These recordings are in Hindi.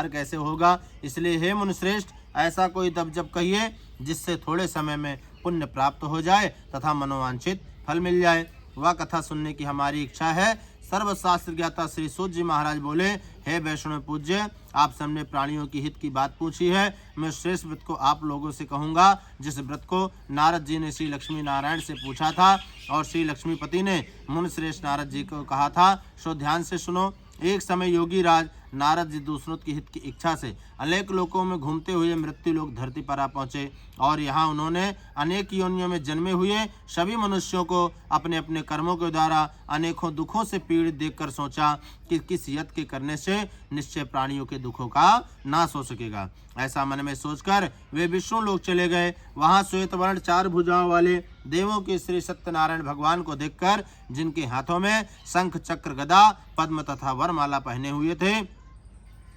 कैसे होगा। इसलिए हे मुनिश्रेष्ठ, ऐसा कोई तब जब कहिए जिससे थोड़े समय में पुण्य प्राप्त हो जाए तथा मनोवांछित फल मिल जाए। वह कथा सुनने की हमारी इच्छा है। सर्वशास्त्र ज्ञाता श्री सूत जी महाराज बोले, हे वैष्णव पूज्य, आप सबने प्राणियों की हित की बात पूछी है। मैं श्रेष्ठ व्रत को आप लोगों से कहूँगा, जिस व्रत को नारद जी ने श्री लक्ष्मी नारायण से पूछा था और श्री लक्ष्मीपति ने मुनि श्रेष्ठ नारद जी को कहा था, सो ध्यान से सुनो। एक समय योगी राज नारद जी दूसरों की हित की इच्छा से अनेक लोकों में घूमते हुए मृत्यु लोक धरती पर आ पहुँचे और यहाँ उन्होंने अनेक योनियों में जन्मे हुए सभी मनुष्यों को अपने अपने कर्मों के द्वारा अनेकों दुखों से पीड़ित देखकर सोचा कि किस यत्न के करने से निश्चय प्राणियों के दुखों का नाश हो सकेगा। ऐसा मन में सोचकर वे विष्णु लोक चले गए। वहाँ श्वेत वर्ण 4 भुजाओं वाले देवों के श्री सत्यनारायण भगवान को देखकर, जिनके हाथों में शंख चक्र गदा पद्म तथा वरमाला पहने हुए थे,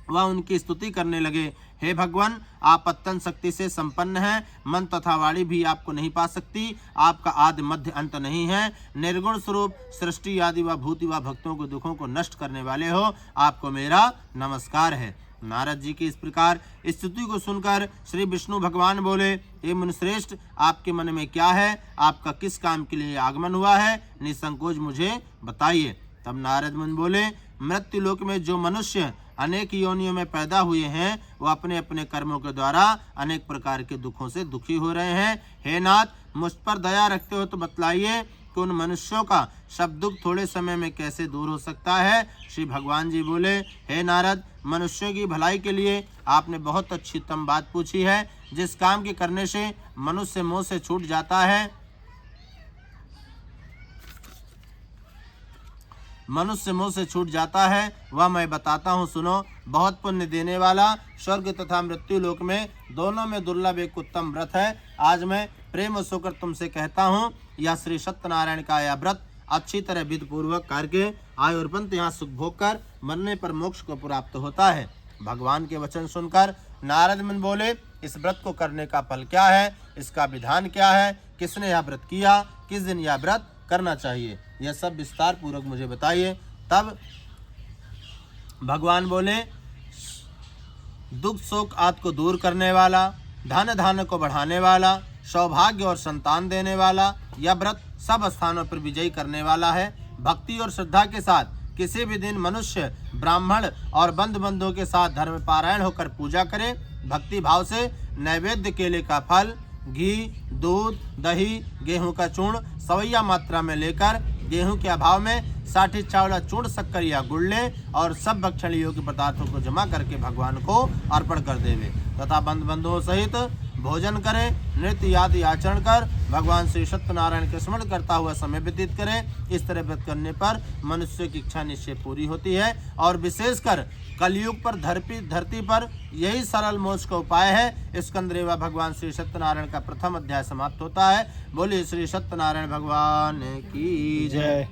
वह उनकी स्तुति करने लगे। हे भगवान, आप अत्यंत शक्ति से संपन्न हैं, मन तथा वाणी भी आपको नहीं पा सकती। आपका आदि मध्य अंत नहीं है। निर्गुण स्वरूप सृष्टि आदि व भूति व भक्तों के दुखों को नष्ट करने वाले हो। आपको मेरा नमस्कार है। नारद जी की इस प्रकार स्तुति को सुनकर श्री विष्णु भगवान बोले, हे मुनिश्रेष्ठ, आपके मन में क्या है? आपका किस काम के लिए आगमन हुआ है? निसंकोच मुझे बताइए। तब नारद मुनि बोले, मृत्यु लोक में जो मनुष्य अनेक योनियों में पैदा हुए हैं, वह अपने अपने कर्मों के द्वारा अनेक प्रकार के दुखों से दुखी हो रहे हैं। हे नाथ, मुझ पर दया रखते हो तो बतलाइए कि उन मनुष्यों का सब दुख थोड़े समय में कैसे दूर हो सकता है। श्री भगवान जी बोले, हे नारद, मनुष्यों की भलाई के लिए आपने बहुत अच्छी उत्तम बात पूछी है। जिस काम के करने से मनुष्य मोह से छूट जाता है, मनुष्य मुँह से छूट जाता है, वह मैं बताता हूँ, सुनो। बहुत पुण्य देने वाला स्वर्ग तथा मृत्यु लोक में दोनों में दुर्लभ एक उत्तम व्रत है। आज मैं प्रेम होकर तुमसे कहता हूँ, यह श्री सत्यनारायण का यह व्रत अच्छी तरह विधि पूर्वक करके आयु और पंत यहाँ सुख भोग कर मरने पर मोक्ष को प्राप्त होता है। भगवान के वचन सुनकर नारद मुनि बोले, इस व्रत को करने का फल क्या है? इसका विधान क्या है? किसने यह व्रत किया? किस दिन यह व्रत करना चाहिए? यह सब विस्तार पूर्वक मुझे बताइए। तब भगवान बोले, दुख शोक आदि को दूर करने वाला, धन धान्य को बढ़ाने वाला, सौभाग्य और संतान देने वाला, यह व्रत सब स्थानों पर विजयी करने वाला है। भक्ति और श्रद्धा के साथ किसी भी दिन मनुष्य ब्राह्मण और बंधु बंधुओं के साथ धर्म पारायण होकर पूजा करे। भक्ति भाव से नैवेद्य केले का फल, घी, दूध, दही, गेहूं का चूर्ण सवैया मात्रा में लेकर गेहूं के अभाव में साठी चावला चूर्ण शक्कर या गुड़ ले और सब भक्षण योग्य पदार्थों को जमा करके भगवान को अर्पण कर देवे तथा बंधुओं सहित भोजन करे। नृत्य आदि आचरण कर भगवान श्री सत्यनारायण के स्मरण करता हुआ समय व्यतीत करे। इस तरह व्रत करने पर मनुष्य की इच्छा निश्चय पूरी होती है और विशेषकर कलयुग पर धरती पर यही सरल मोक्ष का उपाय है। स्कंद रेवा भगवान श्री सत्यनारायण का प्रथम अध्याय समाप्त होता है। बोलिए श्री सत्यनारायण भगवान की जय।